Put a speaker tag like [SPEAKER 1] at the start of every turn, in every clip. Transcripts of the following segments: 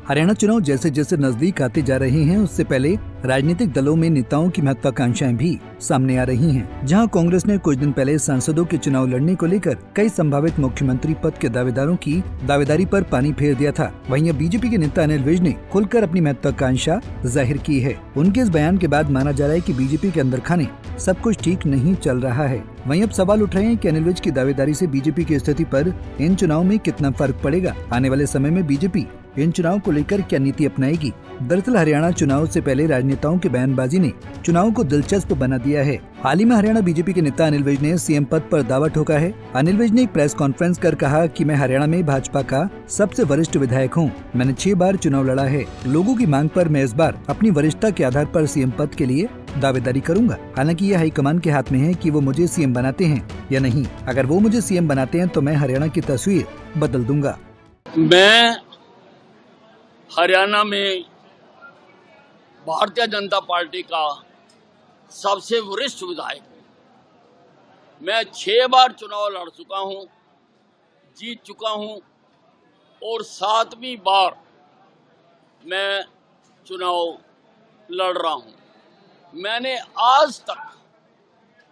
[SPEAKER 1] हरियाणा चुनाव जैसे जैसे नजदीक आते जा रहे हैं, उससे पहले राजनीतिक दलों में नेताओं की महत्वाकांक्षाएं भी सामने आ रही हैं। जहां कांग्रेस ने कुछ दिन पहले सांसदों के चुनाव लड़ने को लेकर कई संभावित मुख्यमंत्री पद के दावेदारों की दावेदारी पर पानी फेर दिया था, वहीं अब बीजेपी के नेता अनिल विज ने खुलकर अपनी महत्वाकांक्षा जाहिर की है। उनके इस बयान के बाद माना जा रहा है कि बीजेपी के अंदर खाने सब कुछ ठीक नहीं चल रहा है। वहीं अब सवाल उठ रहे हैं कि अनिल विज की दावेदारी से बीजेपी की स्थिति पर इन चुनाव में कितना फर्क पड़ेगा। आने वाले समय में बीजेपी इन चुनाव को लेकर क्या नीति अपनाएगी। दरअसल हरियाणा चुनाव से पहले राजनेताओं के बयानबाजी ने चुनाव को दिलचस्प बना दिया है। हाल ही में हरियाणा बीजेपी के नेता अनिल विज ने सीएम पद पर दावा ठोका है। अनिल विज ने एक प्रेस कॉन्फ्रेंस कर कहा कि मैं हरियाणा में भाजपा का सबसे वरिष्ठ विधायक हूं। मैंने 6 बार चुनाव लड़ा है। लोगों की मांग पर मैं इस बार अपनी वरिष्ठता के आधार पर सीएम पद के लिए दावेदारी करूंगा। हालांकि यह हाईकमान के हाथ में है कि वो मुझे सीएम बनाते हैं या नहीं। अगर वो मुझे सीएम बनाते हैं तो मैं हरियाणा की तस्वीर बदल दूंगा।
[SPEAKER 2] मैं हरियाणा में भारतीय जनता पार्टी का सबसे वरिष्ठ विधायक हूँ। मैं 6 बार चुनाव लड़ चुका हूँ, जीत चुका हूँ और 7वीं बार मैं चुनाव लड़ रहा हूँ। मैंने आज तक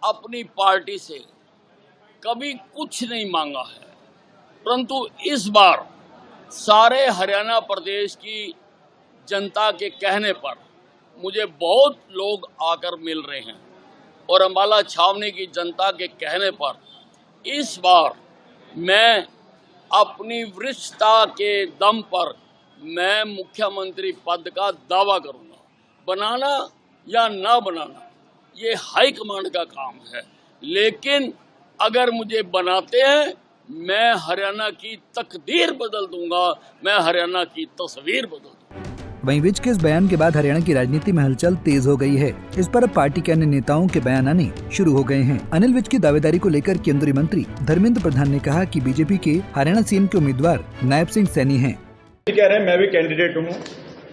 [SPEAKER 2] अपनी पार्टी से कभी कुछ नहीं मांगा है, परंतु इस बार सारे हरियाणा प्रदेश की जनता के कहने पर मुझे बहुत लोग आकर मिल रहे हैं और अम्बाला छावनी की जनता के कहने पर इस बार मैं अपनी वरिष्ठता के दम पर मैं मुख्यमंत्री पद का दावा करूंगा। बनाना या ना बनाना ये हाईकमांड का काम है, लेकिन अगर मुझे बनाते हैं मैं हरियाणा की तकदीर बदल दूंगा, मैं हरियाणा की तस्वीर बदल दूंगा।
[SPEAKER 1] वहीं विज के इस बयान के बाद हरियाणा की राजनीति में हलचल तेज हो गई है। इस पर अब पार्टी के अन्य नेताओं के बयान आने शुरू हो गए हैं। अनिल विज की दावेदारी को लेकर केंद्रीय मंत्री धर्मेंद्र प्रधान ने कहा कि बीजेपी के हरियाणा सीएम के उम्मीदवार नायब सिंह सैनी हैं।
[SPEAKER 3] कह रहे हैं मैं भी कैंडिडेट हूँ।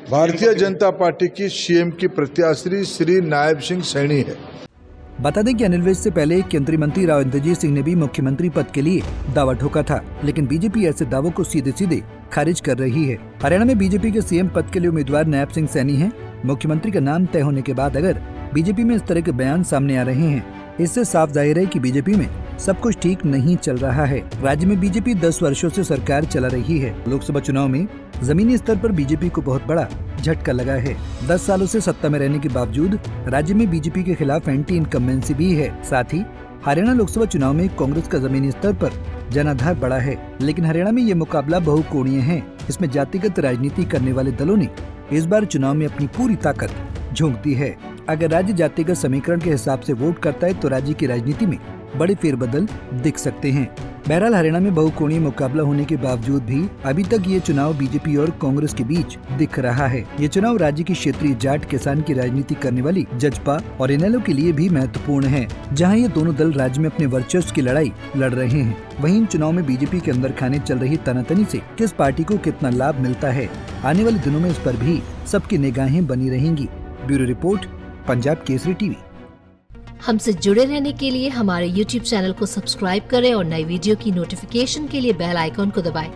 [SPEAKER 4] भारतीय जनता पार्टी की सीएम की प्रत्याशी श्री नायब सिंह सैनी है।
[SPEAKER 1] बता दें कि अनिल विज से पहले केंद्रीय मंत्री राव इंद्रजीत सिंह ने भी मुख्यमंत्री पद के लिए दावा ठोका था, लेकिन बीजेपी ऐसे दावों को सीधे सीधे खारिज कर रही है। हरियाणा में बीजेपी के सीएम पद के लिए उम्मीदवार नायब सिंह सैनी हैं। मुख्यमंत्री का नाम तय होने के बाद अगर बीजेपी में इस तरह के बयान सामने आ रहे हैं, इससे साफ जाहिर है कि बीजेपी में सब कुछ ठीक नहीं चल रहा है। राज्य में बीजेपी 10 वर्षों से सरकार चला रही है। लोकसभा चुनाव में जमीनी स्तर पर बीजेपी को बहुत बड़ा झटका लगा है। 10 सालों से सत्ता में रहने के बावजूद राज्य में बीजेपी के खिलाफ एंटी इनकम्बेंसी भी है। साथ ही हरियाणा लोकसभा चुनाव में कांग्रेस का जमीनी स्तर पर जनाधार बढ़ा है, लेकिन हरियाणा में ये मुकाबला बहुकोणीय है। इसमें जातिगत राजनीति करने वाले दलों ने इस बार चुनाव में अपनी पूरी ताकत झोंक दी है। अगर राज्य जातिगत समीकरण के हिसाब से वोट करता है तो राज्य की राजनीति में बड़े फेरबदल दिख सकते हैं। बहरहाल हरियाणा में बहुकोणीय मुकाबला होने के बावजूद भी अभी तक ये चुनाव बीजेपी और कांग्रेस के बीच दिख रहा है। ये चुनाव राज्य की क्षेत्रीय जाट किसान की राजनीति करने वाली जजपा और इनेलो के लिए भी महत्वपूर्ण है, जहां ये दोनों दल राज्य में अपने वर्चस्व की लड़ाई लड़ रहे हैं। वहीं इन चुनाव में बीजेपी के अंदर खाने चल रही तनातनी से किस पार्टी को कितना लाभ मिलता है, आने वाले दिनों में इस पर भी सबकी निगाहें बनी रहेंगी। Bureau report, Punjab Kesari TV.
[SPEAKER 5] हमसे जुड़े रहने के लिए हमारे YouTube चैनल को सब्सक्राइब करें और नई वीडियो की नोटिफिकेशन के लिए बेल आइकॉन को दबाएं।